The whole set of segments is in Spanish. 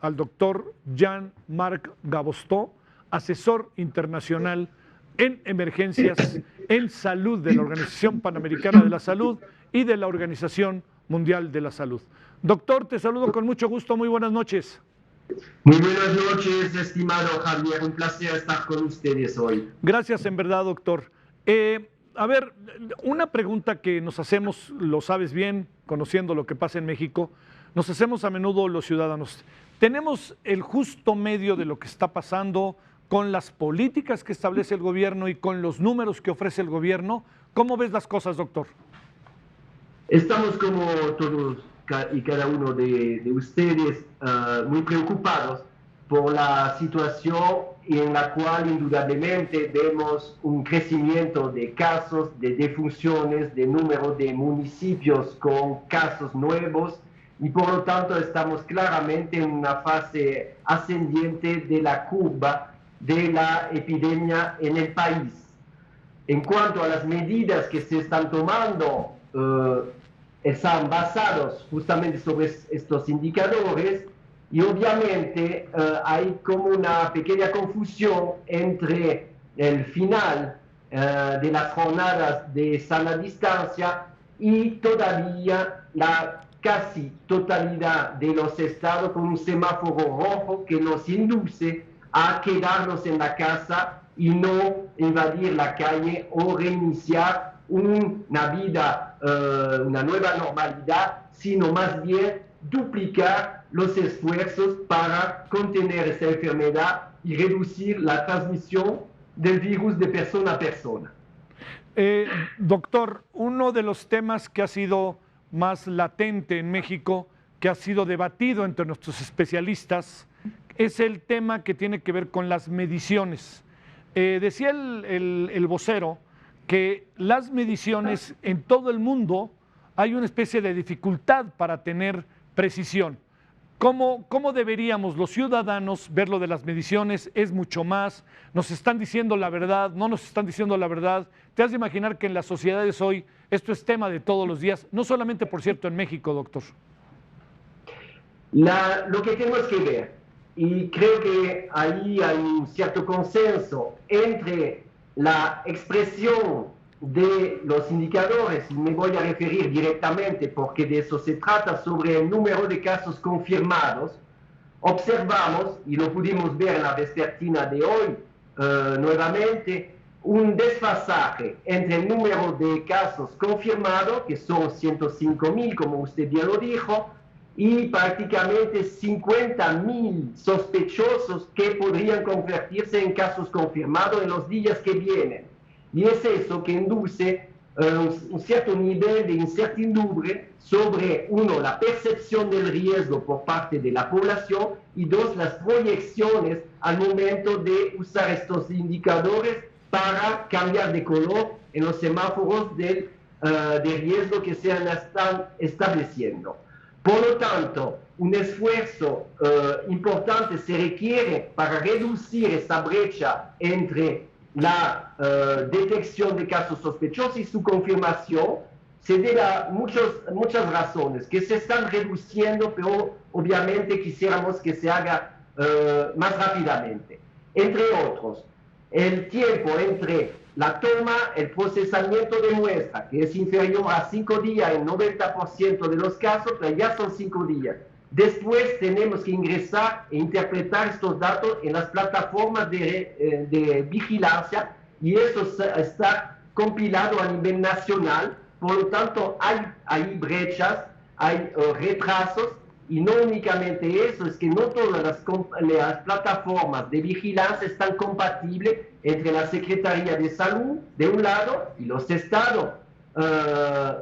al doctor Jean-Marc Gabostó, asesor internacional en emergencias en salud de la Organización Panamericana de la Salud y de la Organización Mundial de la Salud. Doctor, te saludo con mucho gusto, muy buenas noches. Muy buenas noches, estimado Javier, un placer estar con ustedes hoy. Gracias, en verdad, doctor. A ver, una pregunta que nos hacemos, lo sabes bien, conociendo lo que pasa en México, nos hacemos a menudo los ciudadanos. ¿Tenemos el justo medio de lo que está pasando con las políticas que establece el gobierno y con los números que ofrece el gobierno? ¿Cómo ves las cosas, doctor? Estamos como todos y cada uno de ustedes muy preocupados por la situación en la cual indudablemente vemos un crecimiento de casos, de defunciones, de número de municipios con casos nuevos y por lo tanto estamos claramente en una fase ascendiente de la curva de la epidemia en el país. En cuanto a las medidas que se están tomando, están basados justamente sobre estos indicadores y obviamente hay como una pequeña confusión entre el final de las jornadas de sana distancia y todavía la casi totalidad de los estados con un semáforo rojo que nos induce a quedarnos en la casa y no invadir la calle o reiniciar una vida, una nueva normalidad, sino más bien duplicar los esfuerzos para contener esta enfermedad y reducir la transmisión del virus de persona a persona. Doctor, uno de los temas que ha sido más latente en México, que ha sido debatido entre nuestros especialistas, es el tema que tiene que ver con las mediciones. Decía el vocero que las mediciones en todo el mundo hay una especie de dificultad para tener precisión. ¿Cómo deberíamos los ciudadanos ver lo de las mediciones? ¿Es mucho más? ¿Nos están diciendo la verdad? ¿No nos están diciendo la verdad? ¿Te has de imaginar que en las sociedades hoy esto es tema de todos los días? No solamente, por cierto, en México, doctor. Lo que tenemos que ver, y creo que ahí hay un cierto consenso entre la expresión de los indicadores, y me voy a referir directamente porque de eso se trata, sobre el número de casos confirmados. Observamos, y lo pudimos ver en la vespertina de hoy nuevamente, un desfasaje entre el número de casos confirmados, que son 105.000, como usted bien lo dijo, y prácticamente 50.000 sospechosos que podrían convertirse en casos confirmados en los días que vienen. Y es eso que induce un cierto nivel de incertidumbre sobre, uno, la percepción del riesgo por parte de la población y dos, las proyecciones al momento de usar estos indicadores para cambiar de color en los semáforos de riesgo que se están estableciendo. Por lo tanto, un esfuerzo importante se requiere para reducir esa brecha entre la detección de casos sospechosos y su confirmación. Se debe a muchas razones que se están reduciendo, pero obviamente quisiéramos que se haga más rápidamente. Entre otros, el tiempo entre la toma, el procesamiento de muestra, que es inferior a 5 días en 90% de los casos, pero ya son 5 días. Después tenemos que ingresar e interpretar estos datos en las plataformas de vigilancia y eso está compilado a nivel nacional. Por lo tanto, hay brechas, hay retrasos y no únicamente eso, es que no todas las plataformas de vigilancia están compatibles entre la Secretaría de Salud de un lado y los estados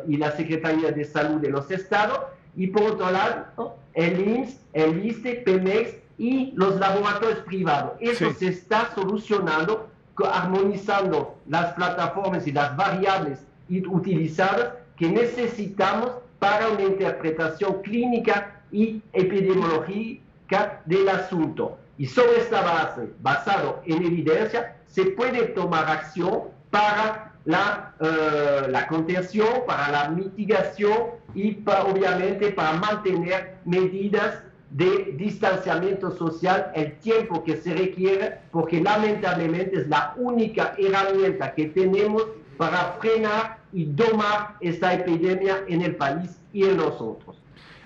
y la Secretaría de Salud de los estados y por otro lado el IMSS, el ISSSTE, Pemex y los laboratorios privados. Eso se está solucionando armonizando las plataformas y las variables utilizadas que necesitamos para una interpretación clínica y epidemiológica del asunto. Y sobre esta base, basado en evidencia, se puede tomar acción para la contención, para la mitigación y obviamente para mantener medidas de distanciamiento social el tiempo que se requiere, porque lamentablemente es la única herramienta que tenemos para frenar y domar esta epidemia en el país y en nosotros.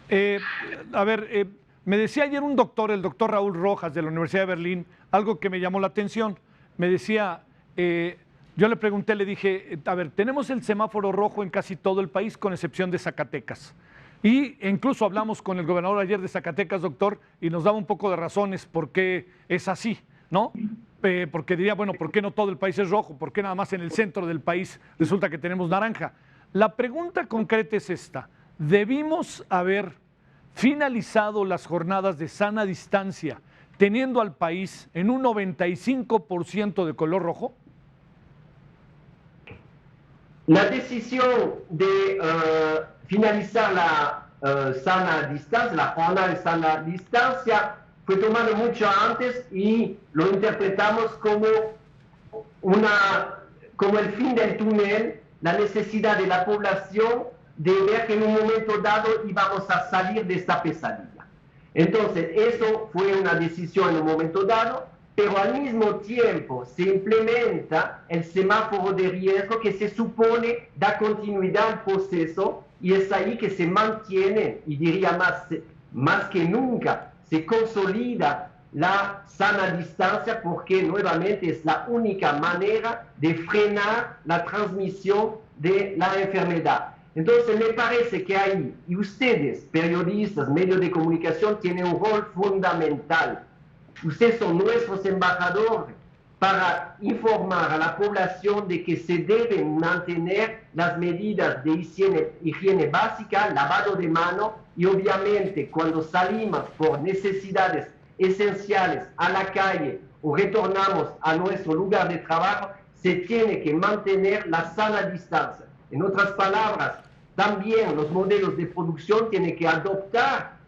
Me decía ayer un doctor, el doctor Raúl Rojas de la Universidad de Berlín, algo que me llamó la atención. Me decía, yo le pregunté, le dije, tenemos el semáforo rojo en casi todo el país, con excepción de Zacatecas. Y incluso hablamos con el gobernador ayer de Zacatecas, doctor, y nos daba un poco de razones por qué es así, ¿no? Porque diría, bueno, ¿por qué no todo el país es rojo? ¿Por qué nada más en el centro del país resulta que tenemos naranja? La pregunta concreta es esta. ¿Debimos haber finalizado las jornadas de sana distancia teniendo al país en un 95% de color rojo? La decisión de finalizar la sana distancia, la jornada de sana distancia, fue tomada mucho antes y lo interpretamos como el fin del túnel, la necesidad de la población de ver que en un momento dado íbamos a salir de esta pesadilla. Entonces, eso fue una decisión en un momento dado, pero al mismo tiempo se implementa el semáforo de riesgo que se supone da continuidad al proceso y es ahí que se mantiene, y diría más que nunca, se consolida la sana distancia porque nuevamente es la única manera de frenar la transmisión de la enfermedad. Entonces me parece que ahí, y ustedes, periodistas, medios de comunicación, tienen un rol fundamental. Ustedes son nuestros embajadores para informar a la población de que se deben mantener las medidas de higiene básica, lavado de mano, y obviamente cuando salimos por necesidades esenciales a la calle o retornamos a nuestro lugar de trabajo, se tiene que mantener la sana distancia. En otras palabras, también los modelos de producción tienen que adoptar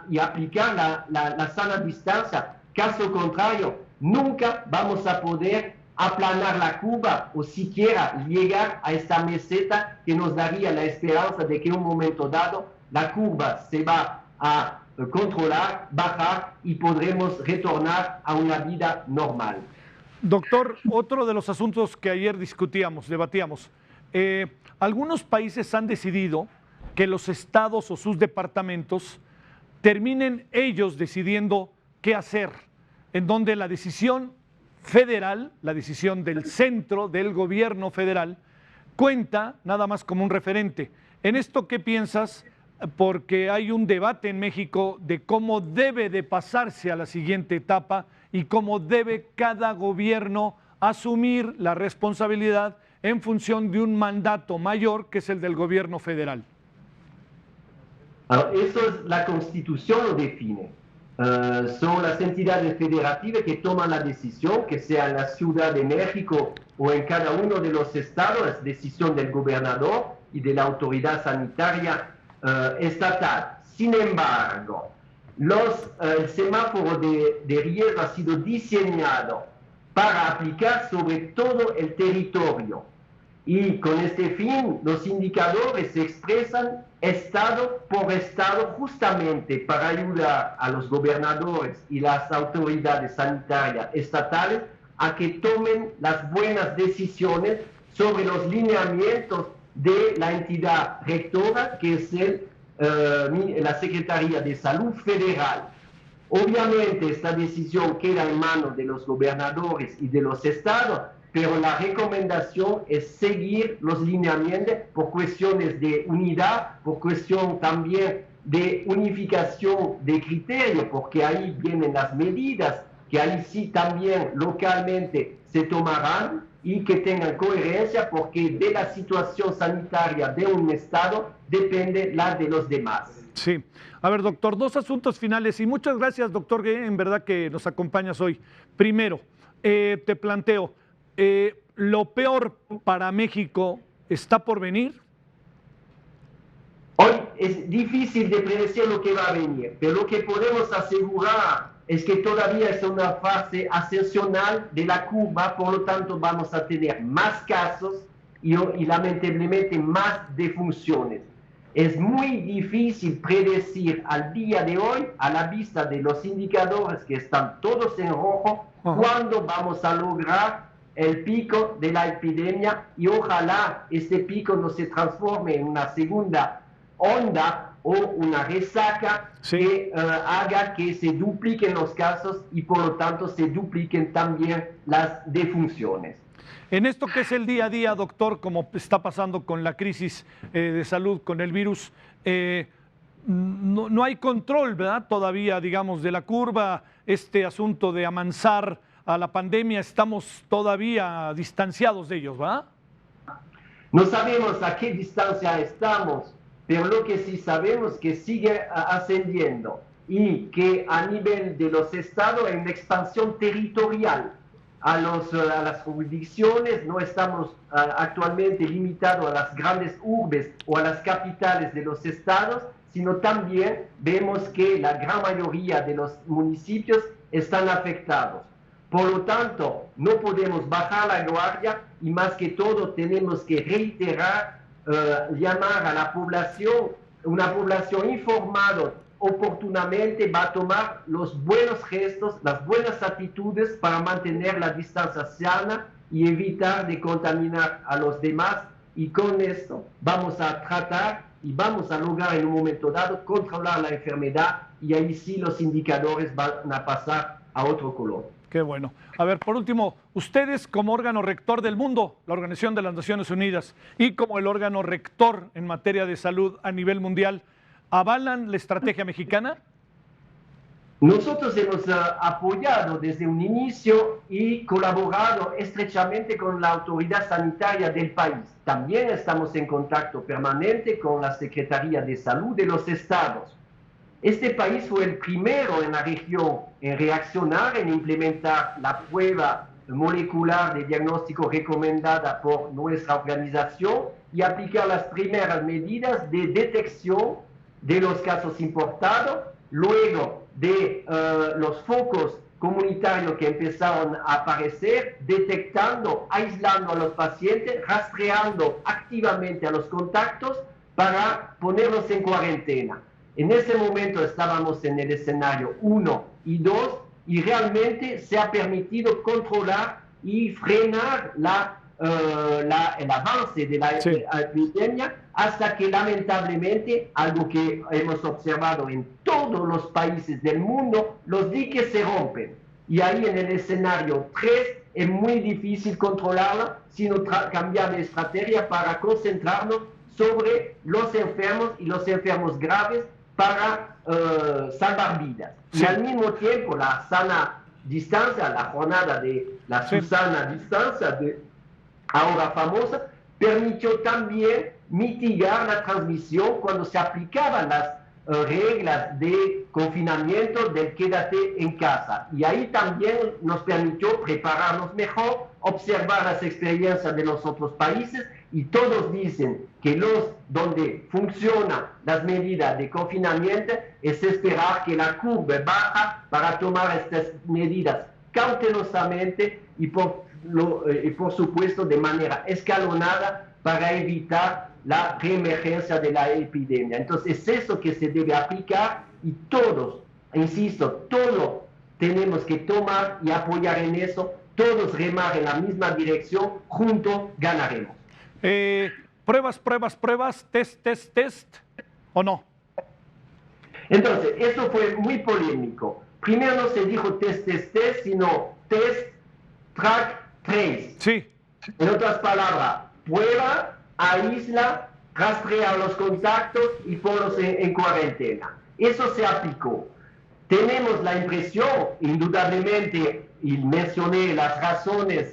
y aplicar la sana distancia. Caso contrario, nunca vamos a poder aplanar la curva o siquiera llegar a esta meseta que nos daría la esperanza de que en un momento dado la curva se va a controlar, bajar y podremos retornar a una vida normal. Doctor, otro de los asuntos que ayer debatíamos, algunos países han decidido que los estados o sus departamentos terminen ellos decidiendo qué hacer, en donde la decisión federal, la decisión del centro, del gobierno federal, cuenta nada más como un referente. ¿En esto qué piensas? Porque hay un debate en México de cómo debe de pasarse a la siguiente etapa y cómo debe cada gobierno asumir la responsabilidad en función de un mandato mayor que es el del gobierno federal. Eso es la Constitución lo define. Son las entidades federativas que toman la decisión, que sea en la Ciudad de México o en cada uno de los estados, es decisión del gobernador y de la autoridad sanitaria estatal. Sin embargo, el semáforo de riesgo ha sido diseñado para aplicar sobre todo el territorio. Y con este fin, los indicadores se expresan estado por estado justamente para ayudar a los gobernadores y las autoridades sanitarias estatales a que tomen las buenas decisiones sobre los lineamientos de la entidad rectora, que es la Secretaría de Salud Federal. Obviamente esta decisión queda en manos de los gobernadores y de los estados, pero la recomendación es seguir los lineamientos por cuestiones de unidad, por cuestión también de unificación de criterio, porque ahí vienen las medidas que ahí sí también localmente se tomarán y que tengan coherencia, porque de la situación sanitaria de un estado depende la de los demás. Sí. A ver, doctor, dos asuntos finales y muchas gracias, doctor, en verdad que nos acompañas hoy. Primero, te planteo, ¿lo peor para México está por venir? Hoy es difícil de predecir lo que va a venir, pero lo que podemos asegurar es que todavía es una fase ascensional de la curva, por lo tanto vamos a tener más casos y lamentablemente más defunciones. es muy difícil predecir al día de hoy, a la vista de los indicadores que están todos en rojo, cuándo vamos a lograr el pico de la epidemia, y ojalá este pico no se transforme en una segunda onda o una resaca que haga que se dupliquen los casos y por lo tanto se dupliquen también las defunciones. En esto que es el día a día, doctor, como está pasando con la crisis de salud, con el virus, no hay control, ¿verdad? Todavía, digamos, de la curva, este asunto de amansar a la pandemia, estamos todavía distanciados de ellos, ¿verdad? No sabemos a qué distancia estamos, pero lo que sí sabemos es que sigue ascendiendo y que a nivel de los estados hay una expansión territorial. A las jurisdicciones no estamos actualmente limitados a las grandes urbes o a las capitales de los estados, sino también vemos que la gran mayoría de los municipios están afectados. Por lo tanto, no podemos bajar la guardia y más que todo tenemos que reiterar, llamar a la población, una población informada oportunamente va a tomar los buenos gestos, las buenas actitudes para mantener la distancia sana y evitar de contaminar a los demás, y con esto vamos a tratar y vamos a lograr en un momento dado controlar la enfermedad, y ahí sí los indicadores van a pasar a otro color. Qué bueno. A ver, por último, ustedes como órgano rector del mundo, la Organización de las Naciones Unidas, y como el órgano rector en materia de salud a nivel mundial, ¿avalan la estrategia mexicana? Nosotros hemos apoyado desde un inicio y colaborado estrechamente con la autoridad sanitaria del país. También estamos en contacto permanente con la Secretaría de Salud de los estados. Este país fue el primero en la región en reaccionar, en implementar la prueba molecular de diagnóstico recomendada por nuestra organización y aplicar las primeras medidas de detección de los casos importados, luego de los focos comunitarios que empezaron a aparecer, detectando, aislando a los pacientes, rastreando activamente a los contactos para ponerlos en cuarentena. En ese momento estábamos en el escenario 1 y 2 y realmente se ha permitido controlar y frenar el avance de la epidemia, hasta que lamentablemente, algo que hemos observado en todos los países del mundo, los diques se rompen. Y ahí en el escenario 3 es muy difícil controlarla, sino cambiar de estrategia para concentrarnos sobre los enfermos y los enfermos graves para salvar vidas. Y al mismo tiempo la sana distancia, la jornada de la Susana distancia, ahora famosa, permitió también mitigar la transmisión cuando se aplicaban las reglas de confinamiento del quédate en casa. Y ahí también nos permitió prepararnos mejor, observar las experiencias de los otros países, y todos dicen que donde funcionan las medidas de confinamiento es esperar que la curva baja para tomar estas medidas cautelosamente y por supuesto de manera escalonada para evitar la reemergencia de la epidemia. Entonces es eso que se debe aplicar, y todos, insisto, todos tenemos que tomar y apoyar en eso, todos remar en la misma dirección, juntos ganaremos. Pruebas, test, ¿o no? Entonces, eso fue muy polémico. Primero no se dijo test, sino test, track, trace. Sí. En otras palabras, prueba, aísla, rastrea los contactos y ponlos en cuarentena. Eso se aplicó. Tenemos la impresión, indudablemente, y mencioné las razones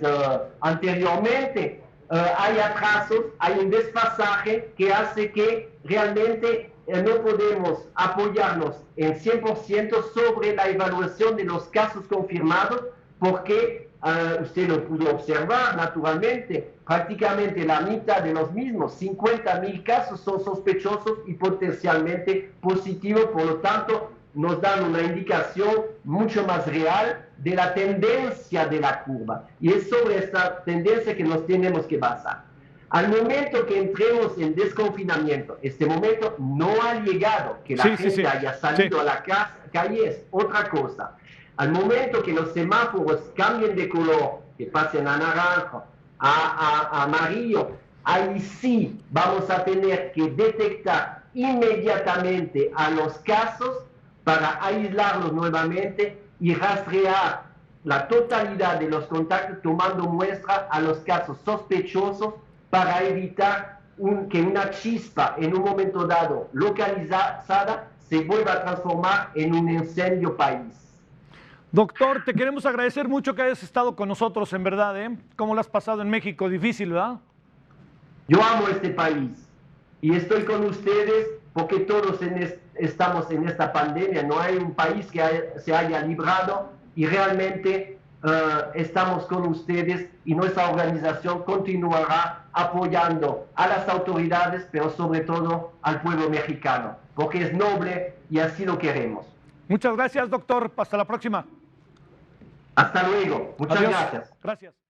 anteriormente, hay atrasos, hay un desfasaje que hace que realmente no podemos apoyarnos en 100% sobre la evaluación de los casos confirmados, porque usted lo pudo observar naturalmente, prácticamente la mitad de los mismos, 50,000 casos, son sospechosos y potencialmente positivos. Por lo tanto, nos dan una indicación mucho más real de la tendencia de la curva, y es sobre esta tendencia que nos tenemos que basar. Al momento que entremos en desconfinamiento, este momento no ha llegado, que la gente haya salido a la calle es otra cosa. Al momento que los semáforos cambien de color, que pasen a naranja, a amarillo, ahí sí vamos a tener que detectar inmediatamente a los casos para aislarlos nuevamente y rastrear la totalidad de los contactos tomando muestra a los casos sospechosos para evitar que una chispa en un momento dado localizada se vuelva a transformar en un incendio país. Doctor, te queremos agradecer mucho que hayas estado con nosotros, en verdad, ¿eh? ¿Cómo lo has pasado en México? Difícil, ¿verdad? Yo amo este país y estoy con ustedes porque todos estamos en esta pandemia. No hay un país que se haya librado y realmente estamos con ustedes y nuestra organización continuará apoyando a las autoridades, pero sobre todo al pueblo mexicano, porque es noble y así lo queremos. Muchas gracias, doctor. Hasta la próxima. Hasta luego. Muchas gracias. Gracias.